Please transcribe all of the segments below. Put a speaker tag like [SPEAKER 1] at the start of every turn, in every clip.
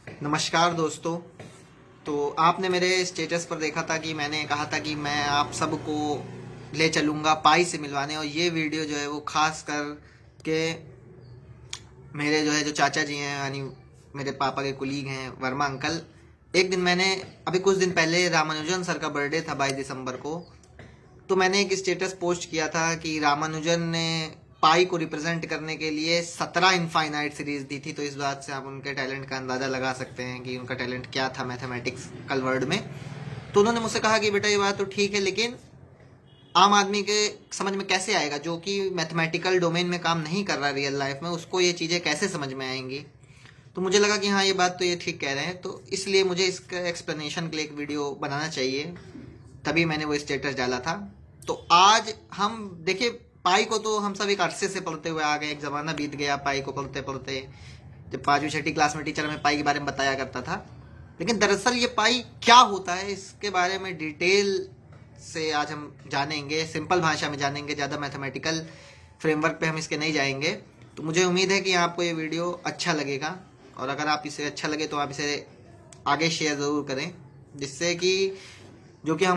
[SPEAKER 1] नमस्कार दोस्तों। तो आपने मेरे स्टेटस पर देखा था कि मैंने कहा था कि मैं आप सबको ले चलूँगा पाई से मिलवाने, और ये वीडियो जो है वो खास कर के मेरे जो चाचा जी हैं, यानी मेरे पापा के कुलीग हैं, वर्मा अंकल। एक दिन मैंने अभी कुछ दिन पहले रामानुजन सर का बर्थडे था 22 दिसंबर को। तो मैंने एक स्टेटस पोस्ट किया था कि रामानुजन ने पाई को रिप्रेजेंट करने के लिए 17 इनफाइनाइट सीरीज दी थी। तो इस बात से आप उनके टैलेंट का अंदाज़ा लगा सकते हैं कि उनका टैलेंट क्या था मैथमेटिक्स कल वर्ड में। तो उन्होंने मुझसे कहा कि बेटा ये बात तो ठीक है, लेकिन आम आदमी के समझ में कैसे आएगा, जो कि मैथमेटिकल डोमेन में काम नहीं कर रहा रियल लाइफ में, उसको ये चीज़ें कैसे समझ में आएंगी। तो मुझे लगा कि हाँ, ये बात तो ये ठीक कह रहे हैं, तो इसलिए मुझे इसका एक्सप्लेनेशन के लिए एक वीडियो बनाना चाहिए। तभी मैंने वो स्टेटस डाला था। तो आज हम देखिए, पाई को तो हम सब एक अरसे से पढ़ते हुए आ गए, एक ज़माना बीत गया पाई को पढ़ते पढ़ते। जब 5वीं 6ठी क्लास में टीचर हमें पाई के बारे में बताया करता था, लेकिन दरअसल ये पाई क्या होता है इसके बारे में डिटेल से आज हम जानेंगे, सिंपल भाषा में जानेंगे, ज़्यादा मैथमेटिकल फ्रेमवर्क पे हम इसके नहीं जाएंगे। तो मुझे उम्मीद है कि आपको ये वीडियो अच्छा लगेगा, और अगर आप इसे अच्छा लगे तो आप इसे आगे शेयर ज़रूर करें, जिससे कि जो कि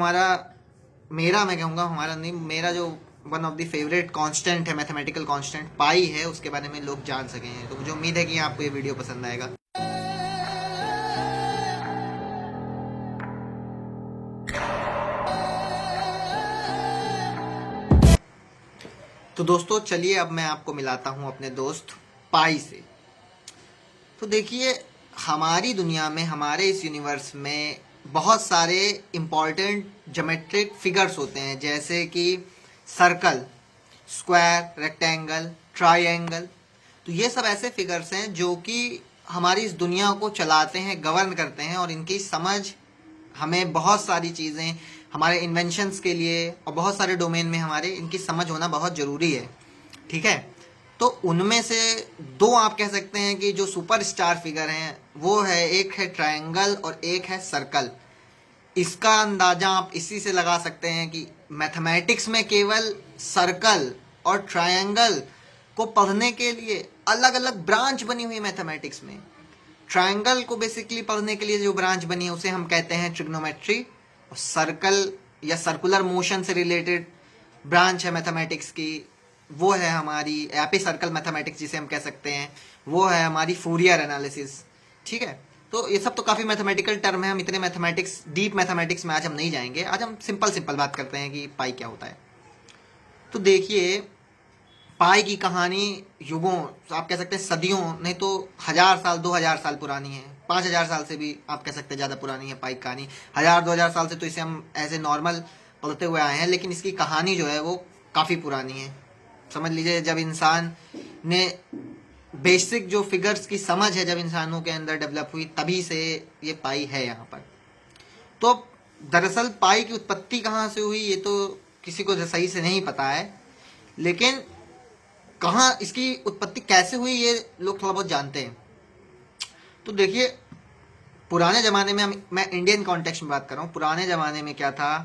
[SPEAKER 1] मेरा मैं कहूँगा, हमारा नहीं, मेरा जो one of the favourite constant है, मैथमेटिकल कांस्टेंट पाई है, उसके बारे में लोग जान सकें। तो मुझे उम्मीद है कि आपको ये वीडियो पसंद आएगा। तो दोस्तों चलिए, अब मैं आपको मिलाता हूँ अपने दोस्त पाई से। तो देखिए, हमारी दुनिया में, हमारे इस यूनिवर्स में बहुत सारे इम्पॉर्टेंट ज्योमेट्रिक फिगर्स होते हैं, जैसे कि सर्कल, स्क्वायर, रेक्टेंगल, ट्रायंगल। तो ये सब ऐसे फिगर्स हैं जो कि हमारी इस दुनिया को चलाते हैं, गवर्न करते हैं, और इनकी समझ हमें बहुत सारी चीज़ें, हमारे इन्वेंशंस के लिए और बहुत सारे डोमेन में हमारे इनकी समझ होना बहुत ज़रूरी है। ठीक है। तो उनमें से दो आप कह सकते हैं कि जो सुपरस्टार फिगर हैं, वो है, एक है ट्रायंगल और एक है सर्कल। इसका अंदाजा आप इसी से लगा सकते हैं कि मैथमेटिक्स में केवल सर्कल और ट्रायंगल को पढ़ने के लिए अलग अलग ब्रांच बनी हुई है मैथमेटिक्स में। ट्रायंगल को बेसिकली पढ़ने के लिए जो ब्रांच बनी है उसे हम कहते हैं ट्रिग्नोमेट्री, और सर्कल या सर्कुलर मोशन से रिलेटेड ब्रांच है मैथमेटिक्स की, वो है हमारी एपी सर्कल मैथमेटिक्स जिसे हम कह सकते हैं, वो है हमारी फूरियर एनालिसिस। ठीक है। तो ये सब तो काफ़ी मैथमेटिकल टर्म है, हम इतने मैथमेटिक्स, डीप मैथमेटिक्स में आज हम नहीं जाएंगे। आज हम सिंपल सिंपल बात करते हैं कि पाई क्या होता है। तो देखिए, पाई की कहानी युगों, आप कह सकते हैं सदियों, नहीं तो 1000 साल, 2000 साल पुरानी है। 5000 साल से भी आप कह सकते हैं ज़्यादा पुरानी है पाई की कहानी। 1000 2000 साल से तो इसे हम ऐसे नॉर्मल पढ़ते हुए आए हैं, लेकिन इसकी कहानी जो है वो काफ़ी पुरानी है। समझ लीजिए, जब इंसान ने बेसिक जो फिगर्स की समझ है, जब इंसानों के अंदर डेवलप हुई, तभी से ये पाई है यहाँ पर। तो दरअसल पाई की उत्पत्ति कहाँ से हुई ये तो किसी को सही से नहीं पता है, लेकिन कहाँ इसकी उत्पत्ति कैसे हुई ये लोग थोड़ा बहुत जानते हैं। तो देखिए, पुराने ज़माने में, मैं इंडियन कॉन्टेक्स्ट में बात कर रहा हूँ, पुराने ज़माने में क्या था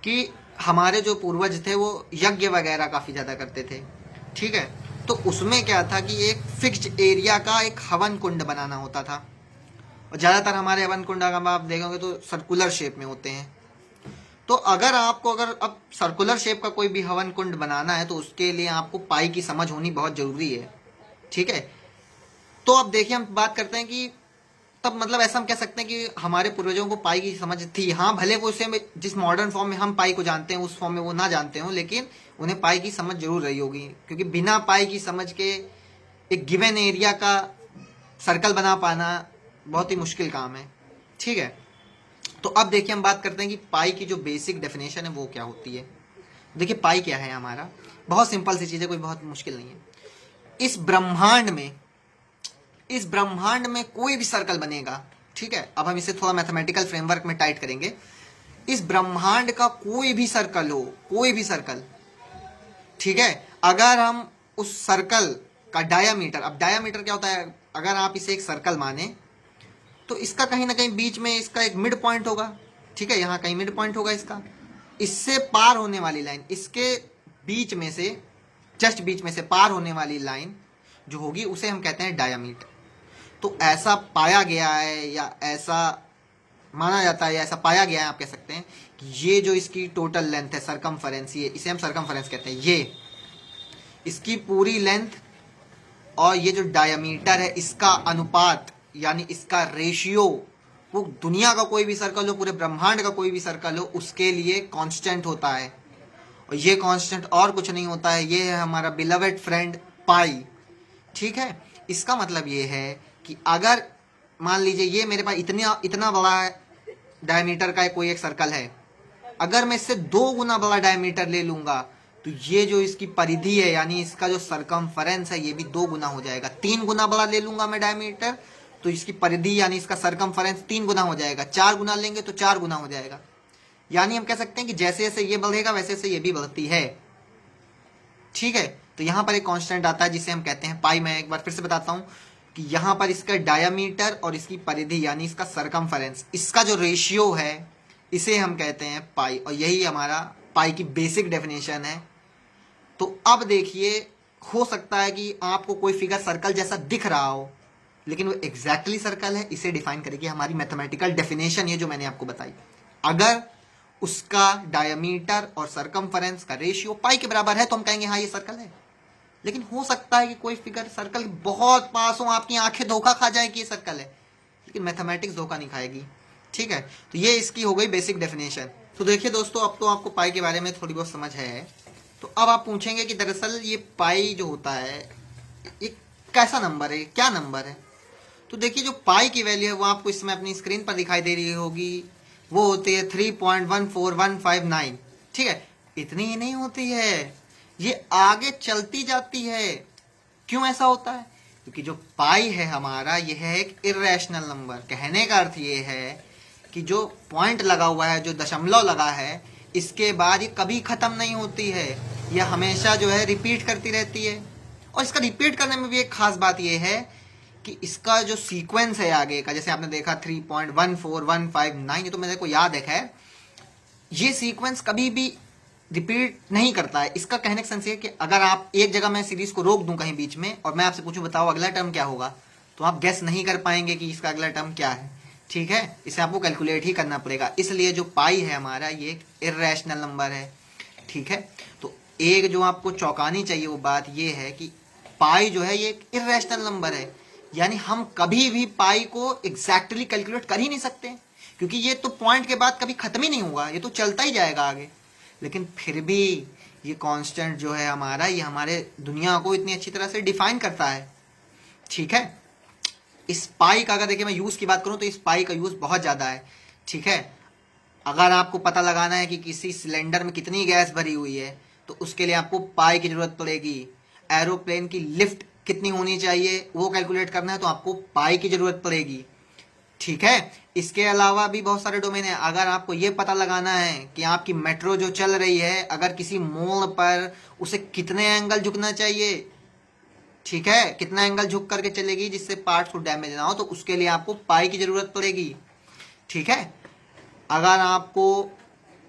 [SPEAKER 1] कि हमारे जो पूर्वज थे वो यज्ञ वगैरह काफ़ी ज़्यादा करते थे। ठीक है। तो उसमें क्या था कि एक फिक्स्ड एरिया का एक हवन कुंड बनाना होता था, और ज़्यादातर हमारे हवन कुंड अगर आप देखोगे तो सर्कुलर शेप में होते हैं। तो अगर अब सर्कुलर शेप का कोई भी हवन कुंड बनाना है तो उसके लिए आपको पाई की समझ होनी बहुत ज़रूरी है। ठीक है। तो अब देखिए, हम बात करते हैं कि तब मतलब ऐसा हम कह सकते हैं कि हमारे पूर्वजों को पाई की समझ थी। हाँ, भले वो उसे जिस मॉडर्न फॉर्म में हम पाई को जानते हैं उस फॉर्म में वो ना जानते हो, लेकिन उन्हें पाई की समझ जरूर रही होगी, क्योंकि बिना पाई की समझ के एक गिवन एरिया का सर्कल बना पाना बहुत ही मुश्किल काम है। ठीक है। तो अब देखिए, हम बात करते हैं कि पाई की जो बेसिक डेफिनेशन है वो क्या होती है। देखिए, पाई क्या है हमारा, बहुत सिंपल सी चीज़ है, कोई बहुत मुश्किल नहीं है। इस ब्रह्मांड में, इस ब्रह्मांड में कोई भी सर्कल बनेगा। ठीक है। अब हम इसे थोड़ा मैथमेटिकल फ्रेमवर्क में टाइट करेंगे। इस ब्रह्मांड का कोई भी सर्कल हो, कोई भी सर्कल, ठीक है, अगर हम उस सर्कल का डायामीटर, अब डायामीटर क्या होता है, अगर आप इसे एक सर्कल माने तो इसका कहीं ना कहीं बीच में इसका एक मिड पॉइंट होगा। ठीक है। यहाँ कहीं मिड पॉइंट होगा इसका, इससे पार होने वाली लाइन, इसके बीच में से, जस्ट बीच में से पार होने वाली लाइन जो होगी उसे हम कहते हैं डायामीटर। तो ऐसा पाया गया है या ऐसा माना जाता है या ऐसा पाया गया है, आप कह सकते हैं कि ये जो इसकी टोटल लेंथ है सरकमफेरेंस, ये इसे हम सरकमफेरेंस कहते हैं, ये इसकी पूरी लेंथ और ये जो डायमीटर है इसका अनुपात यानी इसका रेशियो, वो दुनिया का कोई भी सर्कल हो, पूरे ब्रह्मांड का कोई भी सर्कल हो, उसके लिए कांस्टेंट होता है। और ये कांस्टेंट और कुछ नहीं होता है, ये है हमारा बिलवेड फ्रेंड पाई। ठीक है, इसका मतलब ये है कि अगर मान लीजिए ये मेरे पास इतना इतना बड़ा डायमीटर का कोई एक सर्कल है, अगर मैं इससे 2 गुना बड़ा डायमीटर ले लूंगा तो ये जो इसकी परिधि है यानी इसका जो सरकमफेरेंस है ये भी 2 गुना हो जाएगा। 3 गुना बड़ा ले लूंगा मैं डायमीटर तो इसकी परिधि यानी इसका सरकमफेरेंस 3 गुना हो जाएगा। 4 गुना लेंगे तो 4 गुना हो जाएगा। यानी हम कह सकते हैं कि जैसे जैसे ये बढ़ेगा वैसे वैसे ये भी बढ़ती है। ठीक है, तो यहां पर एक कांस्टेंट आता है जिसे हम कहते हैं पाई। मैं एक बार फिर से बताता हूं कि यहां पर इसका डायमीटर और इसकी परिधि यानी इसका सरकमफेरेंस, इसका जो रेशियो है इसे हम कहते हैं पाई, और यही हमारा पाई की बेसिक डेफिनेशन है। तो अब देखिए, हो सकता है कि आपको कोई फिगर सर्कल जैसा दिख रहा हो लेकिन वो एग्जैक्टली सर्कल है, इसे डिफाइन करेगी हमारी मैथमेटिकल डेफिनेशन, ये जो मैंने आपको बताई। अगर उसका डायमीटर और सरकमफेरेंस का रेशियो पाई के बराबर है तो हम कहेंगे हाँ ये सर्कल है। लेकिन हो सकता है कि कोई फिगर सर्कल बहुत पास हो, आपकी आंखें धोखा खा जाए कि ये सर्कल है, लेकिन मैथमेटिक्स धोखा नहीं खाएगी। ठीक है, तो ये इसकी हो गई बेसिक डेफिनेशन। तो देखिए दोस्तों, अब तो आपको पाई के बारे में थोड़ी बहुत समझ है। तो अब आप पूछेंगे कि दरअसल ये पाई जो होता है ये कैसा नंबर है, क्या नंबर है। तो देखिए, जो पाई की वैल्यू है वो आपको इसमें अपनी स्क्रीन पर दिखाई दे रही होगी, वो होती है 3.14159। ठीक है, इतनी ही नहीं होती है, ये आगे चलती जाती है। क्यों ऐसा होता है? क्योंकि जो पाई है हमारा, यह है एक इर्रेशनल नंबर। कहने का अर्थ ये है कि जो पॉइंट लगा हुआ है, जो दशमलव लगा है, इसके बाद ये कभी खत्म नहीं होती है, यह हमेशा जो है रिपीट करती रहती है। और इसका रिपीट करने में भी एक खास बात यह है कि इसका जो सीक्वेंस है आगे का, जैसे आपने देखा 3.14159, ये तो मेरे को याद है, खैर ये सीक्वेंस कभी भी रिपीट नहीं करता है। इसका कहने का सेंस है कि अगर आप एक जगह मैं सीरीज को रोक दूं कहीं बीच में और मैं आपसे पूछूं बताओ अगला टर्म क्या होगा, तो आप गेस नहीं कर पाएंगे कि इसका अगला टर्म क्या है। ठीक है, इसे आपको कैलकुलेट ही करना पड़ेगा। इसलिए जो पाई है हमारा, ये एक इर्रेशनल नंबर है। ठीक है, तो एक जो आपको चौंकानी चाहिए वो बात ये है कि पाई जो है ये एक इर्रेशनल नंबर है, यानी हम कभी भी पाई को एग्जैक्टली कैलकुलेट कर ही नहीं सकते, क्योंकि ये तो पॉइंट के बाद कभी खत्म ही नहीं होगा, ये तो चलता ही जाएगा आगे। लेकिन फिर भी ये कांस्टेंट जो है हमारा, ये हमारे दुनिया को इतनी अच्छी तरह से डिफाइन करता है। ठीक है, इस पाई का अगर देखिए मैं यूज की बात करूं तो इस पाई का यूज बहुत ज्यादा है। ठीक है, अगर आपको पता लगाना है कि किसी सिलेंडर में कितनी गैस भरी हुई है तो उसके लिए आपको पाई की जरूरत पड़ेगी। एरोप्लेन की लिफ्ट कितनी होनी चाहिए वो कैलकुलेट करना है तो आपको पाई की जरूरत पड़ेगी। ठीक है, इसके अलावा भी बहुत सारे डोमेन है। अगर आपको ये पता लगाना है कि आपकी मेट्रो जो चल रही है, अगर किसी मोड़ पर उसे कितने एंगल झुकना चाहिए, ठीक है, कितना एंगल झुक करके चलेगी जिससे पार्ट्स को डैमेज ना हो, तो उसके लिए आपको पाई की जरूरत पड़ेगी। ठीक है, अगर आपको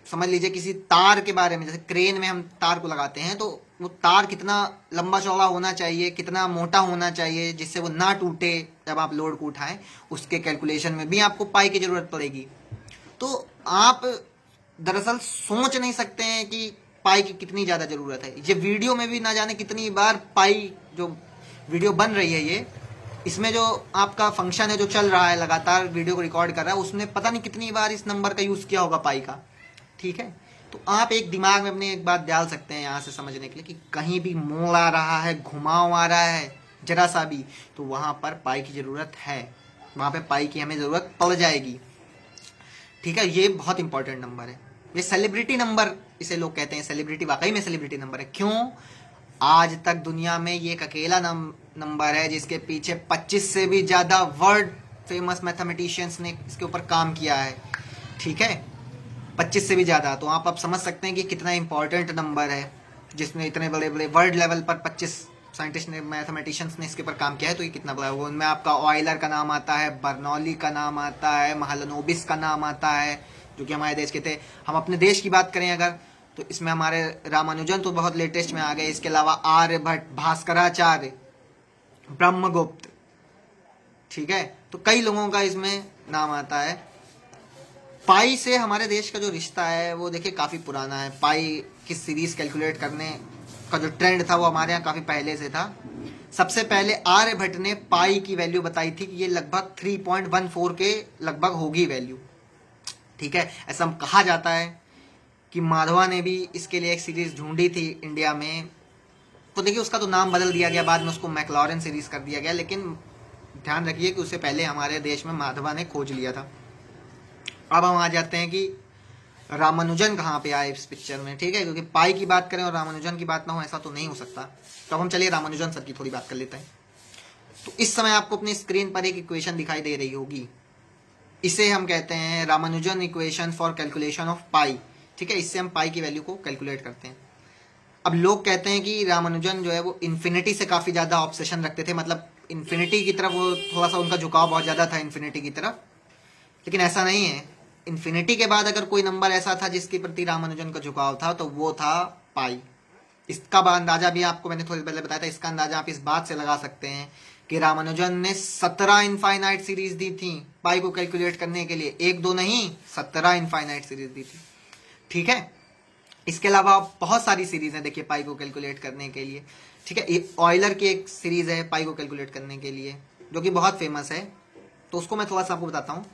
[SPEAKER 1] समझ लीजिए किसी तार के बारे में, जैसे क्रेन में हम तार को लगाते हैं तो वो तार कितना लंबा चौड़ा होना चाहिए, कितना मोटा होना चाहिए जिससे वो ना टूटे जब आप लोड को उठाएं, उसके कैलकुलेशन में भी आपको पाई की जरूरत पड़ेगी। तो आप दरअसल सोच नहीं सकते हैं कि पाई की कितनी ज़्यादा ज़रूरत है। ये वीडियो में भी ना जाने कितनी बार पाई, जो वीडियो बन रही है ये, इसमें जो आपका फंक्शन है जो चल रहा है लगातार वीडियो को रिकॉर्ड कर रहा है, उसने पता नहीं कितनी बार इस नंबर का यूज़ किया होगा पाई का। ठीक है, तो आप एक दिमाग में अपने एक बात डाल सकते हैं यहाँ से समझने के लिए कि कहीं भी मोड़ आ रहा है, घुमाव आ रहा है जरा सा भी, तो वहाँ पर पाई की ज़रूरत है, वहाँ पे पाई की हमें ज़रूरत पड़ जाएगी। ठीक है, ये बहुत इंपॉर्टेंट नंबर है, ये सेलिब्रिटी नंबर इसे लोग कहते हैं। सेलिब्रिटी, वाकई में सेलिब्रिटी नंबर है। क्यों? आज तक दुनिया में ये एक अकेला नंबर है जिसके पीछे 25 से भी ज़्यादा वर्ल्ड फेमस मैथमेटिशियंस ने इसके ऊपर काम किया है। ठीक है, 25 से भी ज़्यादा, तो आप समझ सकते हैं कि कितना इंपॉर्टेंट नंबर है, जिसमें इतने बड़े बड़े वर्ल्ड लेवल पर 25 साइंटिस्ट ने, मैथमेटिशियंस ने इसके ऊपर काम किया है, तो ये कितना बड़ा होगा। उनमें आपका ऑयलर का नाम आता है, बर्नौली का नाम आता है, महालनोबिस का नाम आता है, जो कि हमारे देश के थे। हम अपने देश की बात करें अगर, तो इसमें हमारे रामानुजन तो बहुत लेटेस्ट में आ गए। इसके अलावा आर्यभट्ट, भास्कराचार्य, ब्रह्मगुप्त, ठीक है, तो कई लोगों का इसमें नाम आता है। पाई से हमारे देश का जो रिश्ता है वो देखिए काफ़ी पुराना है। पाई की सीरीज कैलकुलेट करने का जो ट्रेंड था वो हमारे यहाँ काफ़ी पहले से था। सबसे पहले आर्यभट्ट ने पाई की वैल्यू बताई थी कि ये लगभग 3.14 के लगभग होगी वैल्यू। ठीक है, ऐसा कहा जाता है कि माधवा ने भी इसके लिए एक सीरीज ढूंढी थी इंडिया में, तो देखिए उसका तो नाम बदल दिया गया, बाद में उसको मैक्लॉरेन सीरीज कर दिया गया, लेकिन ध्यान रखिए कि उससे पहले हमारे देश में माधवा ने खोज लिया था। अब हम आ जाते हैं कि रामानुजन कहाँ पे आए इस पिक्चर में। ठीक है, क्योंकि पाई की बात करें और रामानुजन की बात ना हो ऐसा तो नहीं हो सकता। तो अब हम चलिए रामानुजन सर की थोड़ी बात कर लेते हैं। तो इस समय आपको अपनी स्क्रीन पर एक इक्वेशन दिखाई दे रही होगी, इसे हम कहते हैं Ramanujan equation for calculation of pi. ठीक है, इससे हम पाई की वैल्यू को कैलकुलेट करते हैं। अब लोग कहते हैं कि रामानुजन जो है वो इन्फिनिटी से काफ़ी ज़्यादा ऑब्सेशन रखते थे, मतलब इन्फिनिटी की तरफ वो थोड़ा सा उनका झुकाव बहुत ज़्यादा था इन्फिनिटी की तरफ, लेकिन ऐसा नहीं है। इन्फिनिटी के बाद अगर कोई नंबर ऐसा था जिसके प्रति रामानुजन का झुकाव था तो वो था पाई। इसका अंदाजा भी आपको मैंने थोड़ी पहले बताया था। इसका अंदाजा आप इस बात से लगा सकते हैं कि रामानुजन ने 17 इनफाइनाइट सीरीज दी थी पाई को कैलकुलेट करने के लिए, एक दो नहीं 17 इनफाइनाइट सीरीज दी थी। ठीक है, इसके अलावा बहुत सारी सीरीज हैं देखिए पाई को कैलकुलेट करने के लिए। ठीक है, ऑयलर की एक सीरीज है पाई को कैलकुलेट करने के लिए जो कि बहुत फेमस है, तो उसको मैं थोड़ा सा आपको बताता हूँ।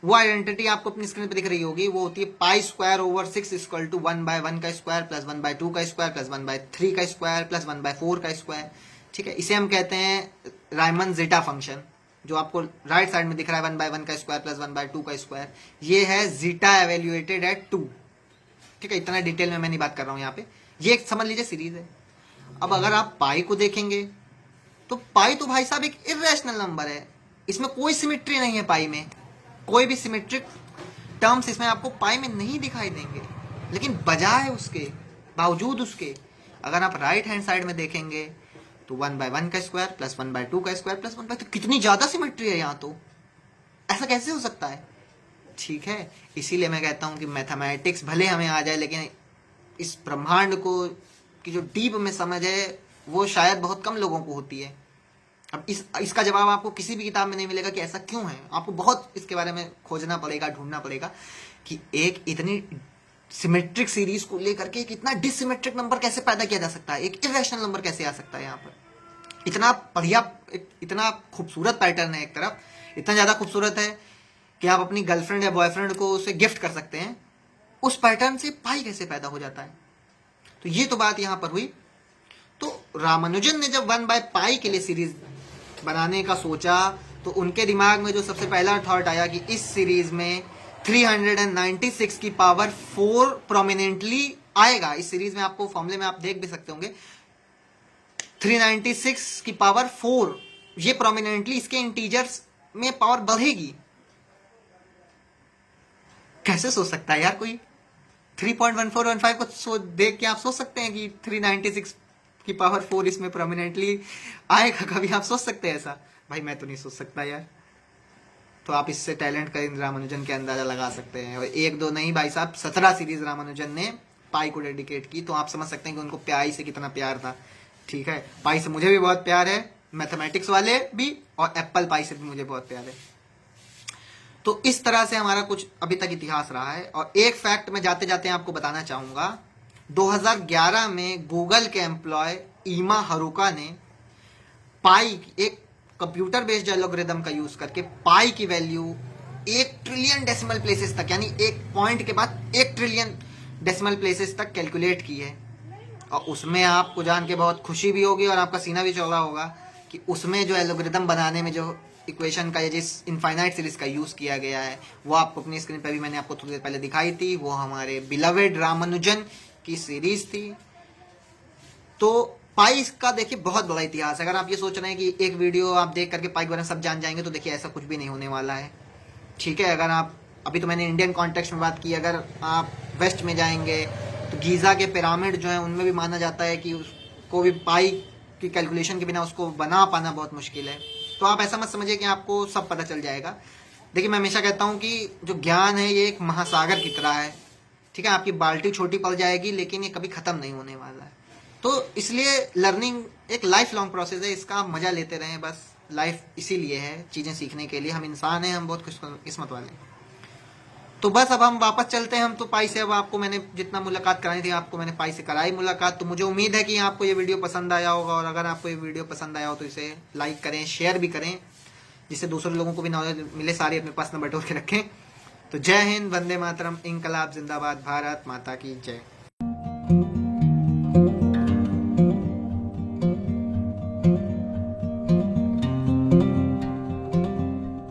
[SPEAKER 1] वो आइडेंटिटी आपको अपनी स्क्रीन पर दिख रही होगी, वो होती है pi square over 6 equal to 1/1 का स्क्वायर प्लस 1/2 का स्क्वायर प्लस 1/3 का स्क्वायर प्लस 1/4 का स्क्वायर। ठीक है, इसे हम कहते हैं रायमन ज़ेटा फंक्शन, जो आपको राइट साइड में दिख रहा है 1/1 का स्क्वायर प्लस 1/2 का स्क्वायर। ये है जीटा एवेल्युएटेड एट 2। ठीक है, इतना डिटेल में मैं नहीं बात कर रहा हूँ यहाँ पे, ये एक समझ लीजिए सीरीज है। अब अगर आप पाई को देखेंगे तो पाई तो भाई साहब एक इर्रेशनल नंबर है, इसमें कोई सिमेट्री नहीं है। पाई में कोई भी सिमेट्रिक टर्म्स इसमें आपको पाई में नहीं दिखाई देंगे, लेकिन बजाय उसके बावजूद उसके अगर आप राइट हैंड साइड में देखेंगे तो 1/1 का स्क्वायर प्लस 1/2 का स्क्वायर प्लस 1/3, कितनी ज्यादा सिमेट्री है यहाँ। तो ऐसा कैसे हो सकता है? ठीक है, इसीलिए मैं कहता हूँ कि मैथमेटिक्स भले हमें आ जाए, लेकिन इस ब्रह्मांड को की जो डीप में समझ है वो शायद बहुत कम लोगों को होती है। अब इसका जवाब आपको किसी भी किताब में नहीं मिलेगा कि ऐसा क्यों है। आपको बहुत इसके बारे में खोजना पड़ेगा, ढूंढना पड़ेगा कि एक इतनी सिमेट्रिक सीरीज को लेकर के एक इतना डिससिमेट्रिक नंबर कैसे पैदा किया जा सकता है, एक इरेशनल नंबर कैसे आ सकता है। यहाँ पर इतना बढ़िया, इतना खूबसूरत पैटर्न है, एक तरफ इतना ज़्यादा खूबसूरत है कि आप अपनी गर्लफ्रेंड या बॉयफ्रेंड को उसे गिफ्ट कर सकते हैं। उस पैटर्न से पाई कैसे पैदा हो जाता है? तो ये तो बात यहाँ पर हुई। तो रामानुजन ने जब 1/पाई के लिए सीरीज बनाने का सोचा तो उनके दिमाग में जो सबसे पहला थॉट आया कि इस सीरीज में 396 की पावर 4 प्रोमिनेंटली आएगा। इस सीरीज में आपको फॉर्मूले में आप देख भी सकते होंगे 396 की पावर 4, ये प्रोमिनेंटली इसके इंटीजर्स में पावर बढ़ेगी। कैसे सोच सकता है यार कोई? 3.1415 को देख के आप सोच सकते हैं कि 396 की पावर 4 इसमें प्रोमिनेंटली आएगा? कभी आप सोच सकते हैं ऐसा? भाई मैं तो नहीं सोच सकता यार। तो आप इससे टैलेंट का रामानुजन के अंदाजा लगा सकते हैं। और एक दो नहीं भाई साहब, 17 सीरीज रामानुजन ने पाई को डेडिकेट की, तो आप समझ सकते हैं कि उनको पाई से कितना प्यार था। ठीक है, पाई से मुझे भी बहुत प्यार है, मैथमेटिक्स वाले भी, और एप्पल पाई से भी मुझे बहुत प्यार है। तो इस तरह से हमारा कुछ अभी तक इतिहास रहा है। और एक फैक्ट मैं जाते जाते आपको बताना चाहूंगा, 2011 में गूगल के एम्प्लॉय ईमा हरुका ने पाई, एक कंप्यूटर बेस्ड एल्गोरिदम का यूज करके पाई की वैल्यू 1 ट्रिलियन डेसिमल प्लेसेस तक, यानी एक पॉइंट के बाद 1 ट्रिलियन डेसिमल प्लेसेस तक कैलकुलेट की है। और उसमें आपको जान के बहुत खुशी भी होगी और आपका सीना भी चौड़ा होगा कि उसमें जो एल्गोरिदम बनाने में जो इक्वेशन का, जिस इनफाइनाइट सीरीज का यूज किया गया है, वो आपको अपनी स्क्रीन पर भी मैंने आपको थोड़ी देर पहले दिखाई थी। वो हमारे बिलवेड रामानुजन की सीरीज थी। तो पाई का देखिए बहुत बड़ा इतिहास है। अगर आप ये सोच रहे हैं कि एक वीडियो आप देख करके पाई के बारे में सब जान जाएंगे, तो देखिए ऐसा कुछ भी नहीं होने वाला है। ठीक है, अगर आप, अभी तो मैंने इंडियन कॉन्टेक्स्ट में बात की, अगर आप वेस्ट में जाएंगे तो गीज़ा के पिरामिड जो है उनमें भी माना जाता है कि उसको भी पाई की कैलकुलेशन के बिना उसको बना पाना बहुत मुश्किल है। तो आप ऐसा मत समझिए कि आपको सब पता चल जाएगा। देखिए, मैं हमेशा कहता हूँ कि जो ज्ञान है ये एक महासागर की तरह है। ठीक है, आपकी बाल्टी छोटी पड़ जाएगी लेकिन ये कभी ख़त्म नहीं होने वाला है। तो इसलिए लर्निंग एक लाइफ लॉन्ग प्रोसेस है, इसका आप मज़ा लेते रहें बस। लाइफ इसीलिए है, चीज़ें सीखने के लिए। हम इंसान हैं, हम बहुत किस्मत वाले हैं। तो बस अब हम वापस चलते हैं। हम तो पाई से, अब आपको मैंने जितना मुलाकात कराई थी आपको मैंने पाई से कराई मुलाकात। तो मुझे उम्मीद है कि आपको ये वीडियो पसंद आया होगा, और अगर आपको ये वीडियो पसंद आया हो तो इसे लाइक करें, शेयर भी करें, जिससे दूसरे लोगों को भी नॉलेज मिले। सारी अपने पास न बटोर के रखें। तो जय हिंद, वंदे मातरम, इंकलाब जिंदाबाद, भारत माता की जय।